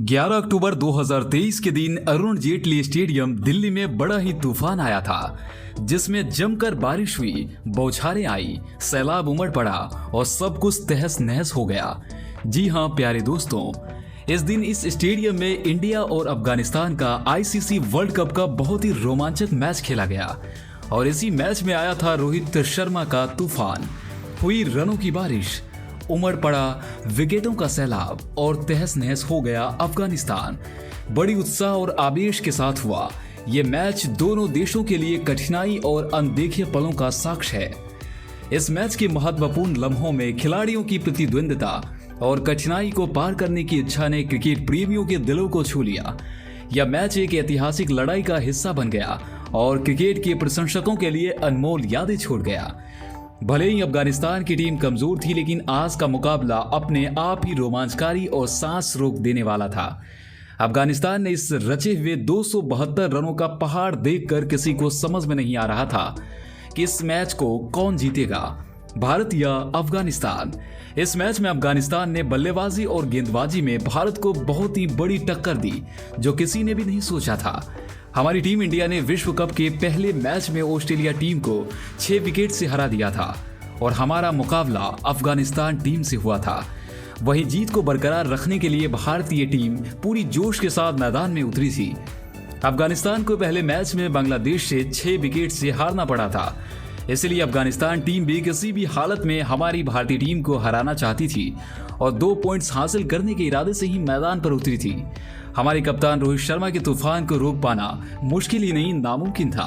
11 अक्टूबर 2023 के दिन अरुण जेटली स्टेडियम दिल्ली में बड़ा ही तूफान आया था, जिसमें जमकर बारिश हुई, बौछारें आई, सैलाब उमड़ पड़ा और सब कुछ तहस नहस हो गया। जी हां प्यारे दोस्तों, इस दिन इस स्टेडियम में इंडिया और अफगानिस्तान का आईसीसी वर्ल्ड कप का बहुत ही रोमांचक मैच खेला गया और इसी मैच में आया था रोहित शर्मा का तूफान। हुई रनों की बारिश, उमड़ पड़ा विकेटों का सैलाब और तहस नहस हो गया अफगानिस्तान। बड़ी उत्साह और आवेश के साथ हुआ ये मैच दोनों देशों के लिए कठिनाई और अनदेखे पलों का साक्ष्य है। इस मैच के महत्वपूर्ण लम्हों में खिलाड़ियों की प्रतिद्वंद्विता और कठिनाई को पार करने की इच्छा ने क्रिकेट प्रेमियों के दिलों को छू लिया। यह मैच एक ऐतिहासिक लड़ाई का हिस्सा बन गया और क्रिकेट के प्रशंसकों के लिए अनमोल यादें छोड़ गया। भले ही अफगानिस्तान की टीम कमजोर थी, लेकिन आज का मुकाबला अपने आप ही रोमांचकारी और सांस रोक देने वाला था। अफगानिस्तान ने इस रचे हुए 272 रनों का पहाड़ देखकर किसी को समझ में नहीं आ रहा था कि इस मैच को कौन जीतेगा, भारत या अफगानिस्तान। इस मैच में अफगानिस्तान ने बल्लेबाजी और गेंदबाजी में भारत को बहुत ही बड़ी टक्कर दी, जो किसी ने भी नहीं सोचा था। हमारी टीम इंडिया ने विश्व कप के पहले मैच में ऑस्ट्रेलिया टीम को 6 विकेट से हरा दिया था और हमारा मुकाबला अफगानिस्तान टीम से हुआ था। वहीं जीत को बरकरार रखने के लिए भारतीय टीम पूरी जोश के साथ मैदान में उतरी थी। अफगानिस्तान को पहले मैच में बांग्लादेश से 6 विकेट से हारना पड़ा था, इसलिए अफगानिस्तान टीम भी किसी भी हालत में हमारी भारतीय टीम को हराना चाहती थी और 2 पॉइंट्स हासिल करने के इरादे से ही मैदान पर उतरी थी। हमारे कप्तान रोहित शर्मा के तूफान को रोक पाना मुश्किल ही नहीं नामुमकिन था।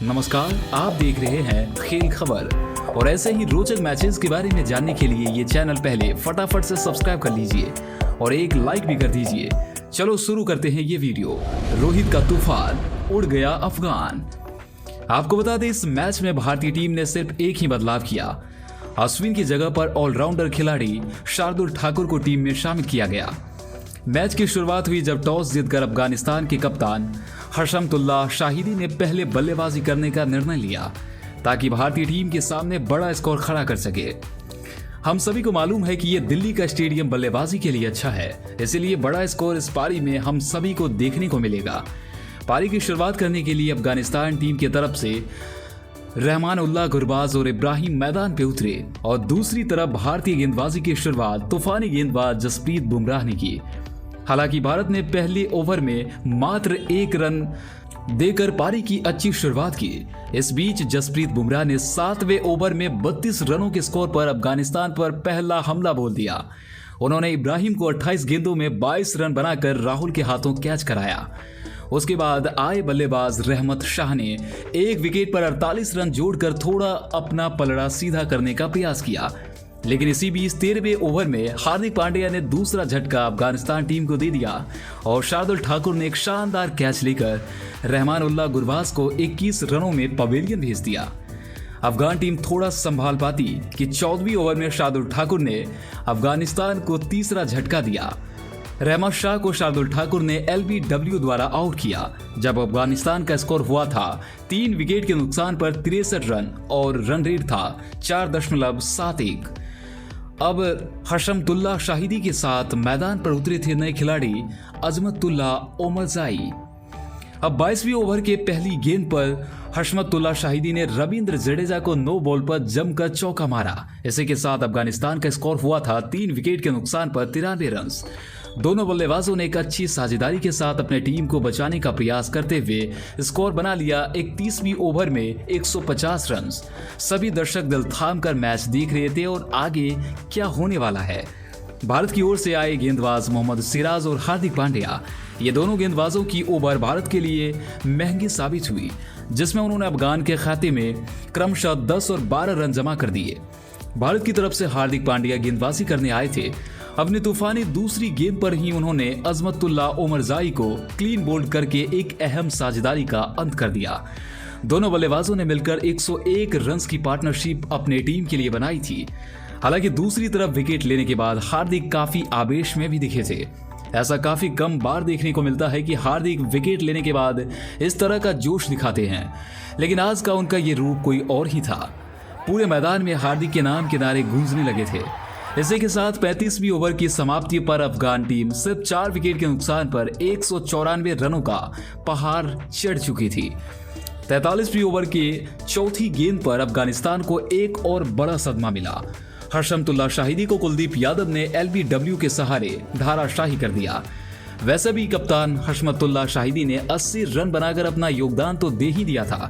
नमस्कार, आप देख रहे हैं खेल खबर और ऐसे ही रोचक मैचेस के बारे में जानने के लिए ये चैनल पहले फटाफट से सब्सक्राइब कर लीजिए और एक लाइक भी कर दीजिए। चलो शुरू करते हैं ये वीडियो। रोहित का तूफान, उड़ गया अफगान। आपको बता दें, इस मैच में भारतीय टीम ने सिर्फ एक ही बदलाव किया। अश्विन की जगह पर ऑलराउंडर खिलाड़ी शार्दुल ठाकुर को टीम में शामिल किया गया। मैच की शुरुआत हुई जब टॉस जीतकर अफगानिस्तान के कप्तान हशमतुल्लाह शाहिदी ने पहले बल्लेबाजी करने का निर्णय लिया ताकि भारतीय टीम के सामने बड़ा स्कोर खड़ा कर सके। हम सभी को मालूम है कि यह दिल्ली का स्टेडियम बल्लेबाजी के लिए अच्छा है, इसलिए बड़ा स्कोर इस पारी में हम सभी को देखने को मिलेगा। पारी की शुरुआत करने के लिए अफगानिस्तान टीम की तरफ से रहमानुल्लाह गुरबाज और इब्राहिम मैदान पे उतरे और दूसरी तरफ भारतीय गेंदबाजी की शुरुआत तूफानी गेंदबाज जसप्रीत बुमराह ने की। हालांकि भारत ने पहले ओवर में मात्र 1 रन देकर पारी की अच्छी शुरुआत की। इस बीच जसप्रीत बुमराह ने 7वें ओवर में 32 रनों के स्कोर पर अफगानिस्तान पर पहला हमला बोल दिया। उन्होंने इब्राहिम को 28 गेंदों में 22 रन बनाकर राहुल के हाथों कैच कराया। उसके बाद आए बल्लेबाज रहमत शाह ने 1 विकेट पर 48 रन जोड़कर थोड़ा अपना पलड़ा सीधा करने का प्रयास किया, लेकिन इसी बीच 13वें ओवर में हार्दिक पांड्या ने दूसरा झटका अफगानिस्तान टीम को दे दिया और शार्दुल ठाकुर ने एक शानदार कैच लेकर रहमानुल्लाह गुरबाज को 21 रनों में पवेलियन भेज दिया। अफगान टीम थोड़ा संभाल पाती कि 14वीं ओवर में शार्दुल ठाकुर ने अफगानिस्तान को तीसरा झटका दिया। रहमत शाह को शार्दुल ठाकुर ने एलबीडब्ल्यू द्वारा आउट किया, जब अफगानिस्तान का स्कोर हुआ था 3 विकेट के नुकसान पर 63 रन और रन रेट था 4.71। अब हशमतुल्लाह शाहिदी के साथ मैदान पर उतरे थे नए खिलाड़ी अजमतुल्लाह ओमरजाई। अब 22वीं ओवर के पहली गेंद पर हशमतुल्लाह शाहिदी ने रविंद्र जडेजा को 9 बॉल पर जमकर चौका मारा। इसी के साथ अफगानिस्तान का स्कोर हुआ था 3 विकेट के नुकसान पर 93 रन। दोनों बल्लेबाजों ने एक अच्छी साझेदारी के साथ अपने टीम को बचाने का प्रयास करते हुए स्कोर बना लिया। 31वीं ओवर में 150 रन। सभी दर्शक दिल थाम कर मैच देख रहे थे और आगे क्या होने वाला है। भारत की ओर से आए गेंदबाज मोहम्मद सिराज और हार्दिक पांड्या, ये दोनों गेंदबाजों की ओवर भारत के लिए महंगी साबित हुई, जिसमें उन्होंने अफगान के खाते में क्रमशः 10 और 12 रन जमा कर दिए। भारत की तरफ से हार्दिक पांड्या गेंदबाजी करने आए थे। अपनी तूफानी दूसरी गेंद पर ही उन्होंने अजमतुल्लाह ओमरजाई को क्लीन बोल्ड करके एक अहम साझेदारी का अंत कर दिया। दोनों बल्लेबाजों ने मिलकर 101 रन की पार्टनरशिप अपने टीम के लिए बनाई थी। हालांकि दूसरी तरफ विकेट लेने के बाद हार्दिक काफी आवेश में भी दिखे थे। ऐसा काफी कम बार देखने को मिलता है कि हार्दिक विकेट लेने के बाद इस तरह का जोश दिखाते हैं, लेकिन आज का उनका ये रूप कोई और ही था। पूरे मैदान में हार्दिक के नाम के नारे गूंजने लगे थे। इसी के साथ 35वीं ओवर की समाप्ति पर अफगान टीम सिर्फ 4 विकेट के नुकसान पर 194 रनों का पहाड़ चढ़ चुकी थी। 43वीं ओवर के चौथी गेंद पर अफगानिस्तान को एक और बड़ा सदमा मिला। हशमतुल्लाह शाहिदी को कुलदीप यादव ने LBW के सहारे धाराशाही कर दिया। वैसे भी कप्तान हशमतुल्लाह शाहिदी ने 80 रन बनाकर अपना योगदान तो दे ही दिया था।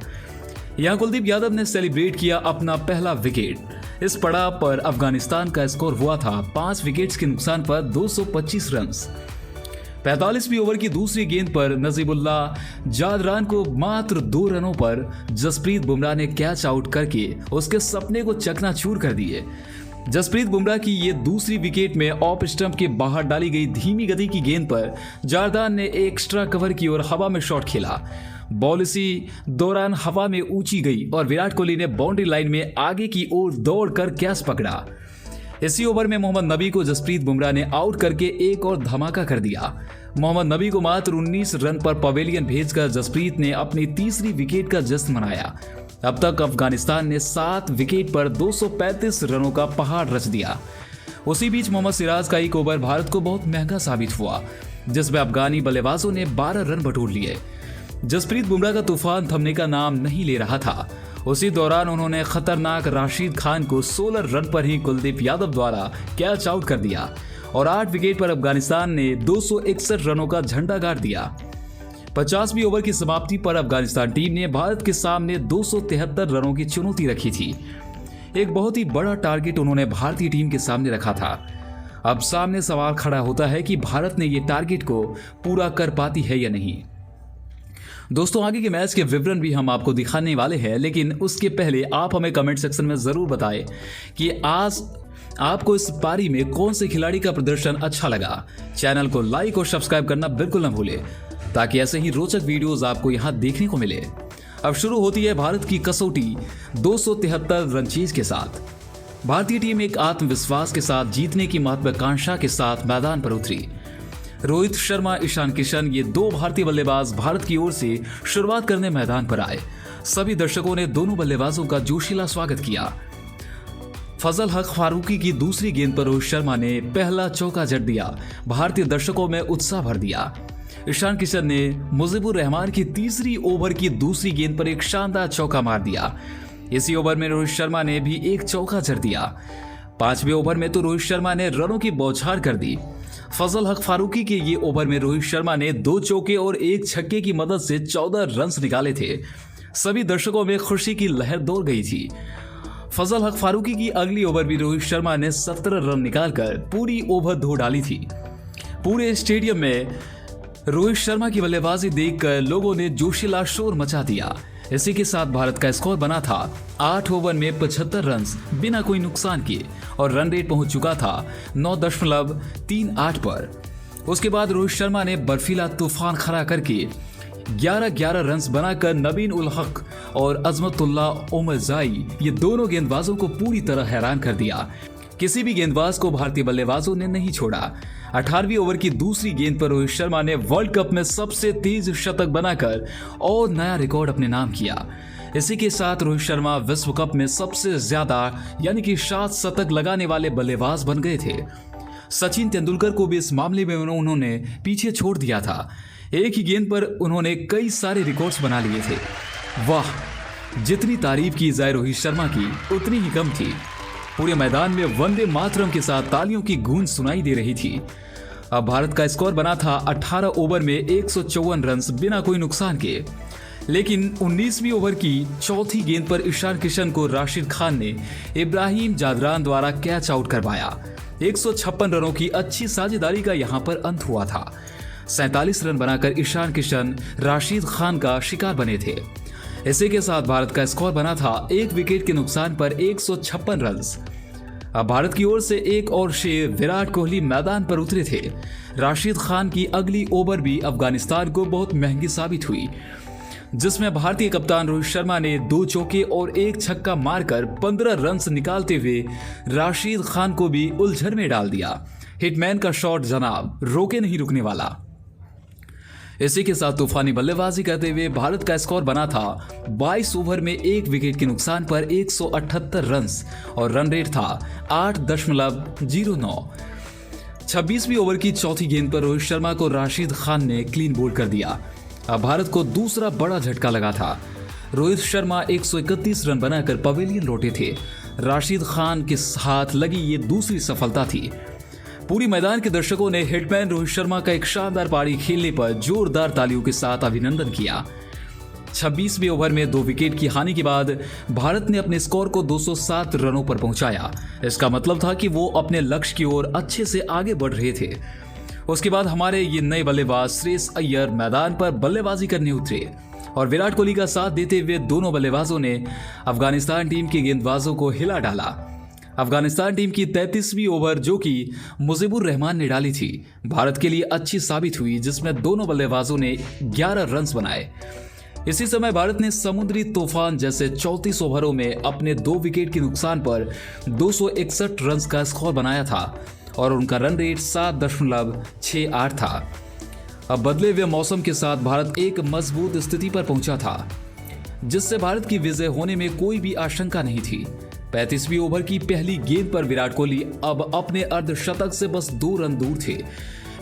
यहां कुलदीप यादव ने सेलिब्रेट किया अपना पहला विकेट। इस पड़ाव पर अफगानिस्तान का स्कोर हुआ था 5 विकेट्स के नुकसान पर 225 रन। 45वीं ओवर की दूसरी गेंद पर नजीबुल्लाह जादरान को मात्र 2 रनों पर जसप्रीत बुमराह ने कैच आउट करके उसके सपने को चकनाचूर कर दिए। जसप्रीत बुमराह की ये दूसरी विकेट में ऑफ स्टंप के बाहर डाली गई धीमी गति की गेंद पर जारदान ने एक्स्ट्रा कवर की और हवा में शॉट खेला। बॉल इसी दौरान हवा में ऊंची गई और विराट कोहली ने बाउंड्री लाइन में आगे की ओर दौड़कर कैच पकड़ा। इसी ओवर में मोहम्मद नबी को जसप्रीत बुमराह ने आउट करके एक और धमाका कर दिया। मोहम्मद नबी को मात्र 19 रन पर पवेलियन भेजकर जसप्रीत ने अपनी तीसरी विकेट का जश्न मनाया। अब तक अफगानिस्तान ने 7 विकेट पर 235 रनों का पहाड़ रच दिया। उसी बीच मोहम्मद सिराज का एक ओवर भारत को बहुत महंगा साबित हुआ, जिसमें अफगानी बल्लेबाजों ने 12 रन बटोर लिए। जसप्रीत बुमराह का तूफान थमने का नाम नहीं ले रहा था। उसी दौरान उन्होंने खतरनाक राशिद खान को 16 रन पर ही कुलदीप यादव द्वारा कैच आउट कर दिया और 8 विकेट पर अफगानिस्तान ने 261 रनों का झंडा गाड़ दिया। 50वीं ओवर की समाप्ति पर अफगानिस्तान टीम ने भारत के सामने 273 रनों की चुनौती रखी थी। एक बहुत ही बड़ा टारगेट उन्होंने भारतीय टीम के सामने रखा था। अब सामने सवाल खड़ा होता है कि भारत ने ये टारगेट को पूरा कर पाती है या नहीं। दोस्तों, आगे के मैच के विवरण भी हम आपको दिखाने वाले हैं, लेकिन उसके पहले आप हमें कमेंट सेक्शन में जरूर बताएं कि आज आपको इस पारी में कौन से खिलाड़ी का प्रदर्शन अच्छा लगा। चैनल को लाइक और सब्सक्राइब करना बिल्कुल न भूलें, ताकि ऐसे ही रोचक वीडियोस आपको यहां देखने को मिले। अब शुरू होती है भारत की कसौटी 273 रन चेज के साथ। भारतीय टीम एक आत्मविश्वास के साथ जीतने की महत्वाकांक्षा के साथ मैदान पर उतरी। रोहित शर्मा, ईशान किशन, ये 2 भारतीय बल्लेबाज भारत की ओर से शुरुआत करने मैदान पर आए। सभी दर्शकों ने दोनों बल्लेबाजों का जोशीला स्वागत किया। फजल हक फारूकी की दूसरी गेंद पर रोहित शर्मा ने पहला चौका जड़ दिया। भारतीय दर्शकों में उत्साह भर दिया। ईशान किशन ने मुजीबुर रहमान की तीसरी ओवर की दूसरी गेंद पर एक शानदार चौका मार दिया। इसी ओवर में रोहित शर्मा ने भी एक चौका जड़ दिया। 5वें ओवर में तो रोहित शर्मा ने रनों की बौछार कर दी। फजल हक फारूकी के ये ओवर में रोहित शर्मा ने 2 चौके और 1 छक्के की मदद से 14 रन निकाले थे। सभी दर्शकों में खुशी की लहर दौड़ गई थी। फजल हक फारूकी की अगली ओवर भी रोहित शर्मा ने 17 रन निकालकर पूरी ओवर धो डाली थी। पूरे स्टेडियम में रोहित शर्मा की बल्लेबाजी देखकर लोगों ने जोशीला शोर मचा दिया। इसी के साथ भारत का स्कोर बना था 8 ओवर में 75 रन बिना कोई नुकसान किए और रन रेट पहुंच चुका था 9.38 पर। उसके बाद रोहित शर्मा ने बर्फीला तूफान खड़ा करके 11 रन बनाकर नबीन उल हक और अजमतुल्लाह ओमरजाई, ये दोनों गेंदबाजों को पूरी तरह हैरान कर दिया। किसी भी गेंदबाज को भारतीय बल्लेबाजों ने नहीं छोड़ा। 18वीं ओवर की दूसरी गेंद पर रोहित शर्मा ने वर्ल्ड कप में सबसे तेज शतक बनाकर और नया रिकॉर्ड अपने नाम किया। इसी के साथ रोहित शर्मा विश्व कप में सबसे ज्यादा यानी कि 7 शतक लगाने वाले बल्लेबाज बन गए थे। सचिन तेंदुलकर को भी इस मामले में उन्होंने पीछे छोड़ दिया था। एक ही गेंद पर उन्होंने कई सारे रिकॉर्ड्स बना लिए थे। वाह, जितनी तारीफ की जाए रोहित शर्मा की उतनी ही कम थी। पूरे मैदान में वंदे मातरम के साथ तालियों की गूंज सुनाई दे रही थी। अब भारत का स्कोर बना था 18 ओवर में 154 रन बिना कोई नुकसान के। लेकिन 19वीं ओवर की चौथी गेंद पर ईशान किशन को राशिद खान ने इब्राहिम जादरान द्वारा कैच आउट करवाया। 156 रनों की अच्छी साझेदारी का यहां पर अंत हुआ था। 47 रन बनाकर ईशान किशन राशिद खान का शिकार बने थे। इसी के साथ भारत का स्कोर बना था 1 विकेट के नुकसान पर 156 रन। अब भारत की ओर से एक और शेर विराट कोहली मैदान पर उतरे थे। राशिद खान की अगली ओवर भी अफगानिस्तान को बहुत महंगी साबित हुई, जिसमें भारतीय कप्तान रोहित शर्मा ने 2 चौके और 1 छक्का मारकर 15 रन निकालते हुए राशिद खान को भी उलझन में डाल दिया। हिटमैन का शॉट जनाब रोके नहीं रुकने वाला। इसी के साथ तूफानी बल्लेबाजी करते हुए भारत का स्कोर बना था 22 ओवर में 1 विकेट के नुकसान पर 178 रन और रन रेट था 8.09। 26वीं ओवर की चौथी गेंद पर रोहित शर्मा को राशिद खान ने क्लीन बोल्ड कर दिया। अब भारत को दूसरा बड़ा झटका लगा था। रोहित शर्मा 131 रन बनाकर पवेलियन लौटे थे। राशिद खान के हाथ लगी ये दूसरी सफलता थी। पूरी मैदान के दर्शकों ने हिटमैन रोहित शर्मा का एक शानदार पारी खेलने पर जोरदार तालियों के साथ अभिनंदन किया। 26वें ओवर में 2 विकेट की हानि के बाद भारत ने अपने स्कोर को 207 रनों पर पहुंचाया। इसका मतलब था कि वो अपने लक्ष्य की ओर अच्छे से आगे बढ़ रहे थे। उसके बाद हमारे ये नए बल्लेबाज श्रेयस अय्यर मैदान पर बल्लेबाजी करने उतरे और विराट कोहली का साथ देते हुए दोनों बल्लेबाजों ने अफगानिस्तान टीम के गेंदबाजों को हिला डाला। अफगानिस्तान टीम की 33वीं ओवर जो कि मुजीबुर रहमान ने डाली थी, भारत के लिए अच्छी साबित हुई, जिसमें दोनों बल्लेबाजों ने 11 रन बनाए। इसी समय भारत ने समुद्री तूफान जैसे 34 ओवरों में अपने 2 विकेट के नुकसान पर 261 रन का स्कोर बनाया था और उनका रन रेट 7.68 था। अब बदले हुए मौसम के साथ भारत एक मजबूत स्थिति पर पहुंचा था, जिससे भारत की विजय होने में कोई भी आशंका नहीं थी। 35वीं ओवर की पहली गेंद पर विराट कोहली अब अपने अर्धशतक से बस 2 रन दूर थे।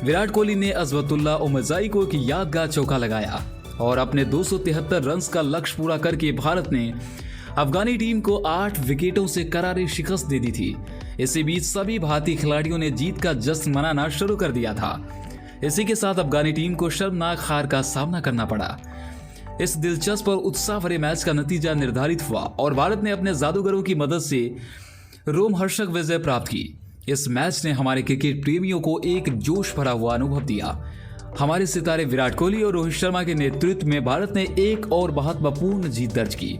विराट कोहली ने अजवतुल्ला उमरजाई को एक यादगार चौका लगाया और अपने 273 रन का लक्ष्य पूरा करके भारत ने अफगानी टीम को 8 विकेटों से करारी शिकस्त दे दी थी। इसी बीच सभी भारतीय खिलाड़ियों ने जीत का जश्न मनाना शुरू कर दिया था। इसी के साथ अफगानी टीम को शर्मनाक हार का सामना करना पड़ा। इस दिलचस्प और उत्साह भरे मैच का नतीजा निर्धारित हुआ और भारत ने अपने जादूगरों की मदद से रोमहर्षक विजय प्राप्त की। इस मैच ने हमारे क्रिकेट प्रेमियों को एक जोश भरा हुआ अनुभव दिया। हमारे सितारे विराट कोहली और रोहित शर्मा के नेतृत्व में भारत ने एक और महत्वपूर्ण जीत दर्ज की।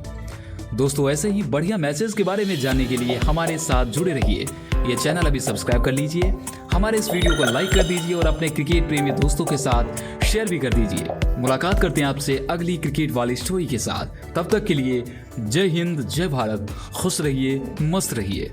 दोस्तों, ऐसे ही बढ़िया मैचेस के बारे में जानने के लिए हमारे साथ जुड़े रहिए। ये चैनल अभी सब्सक्राइब कर लीजिए, हमारे इस वीडियो को लाइक कर दीजिए और अपने क्रिकेट प्रेमी दोस्तों के साथ शेयर भी कर दीजिए। मुलाकात करते हैं आपसे अगली क्रिकेट वाली स्टोरी के साथ। तब तक के लिए जय हिंद, जय भारत, खुश रहिए, मस्त रहिए।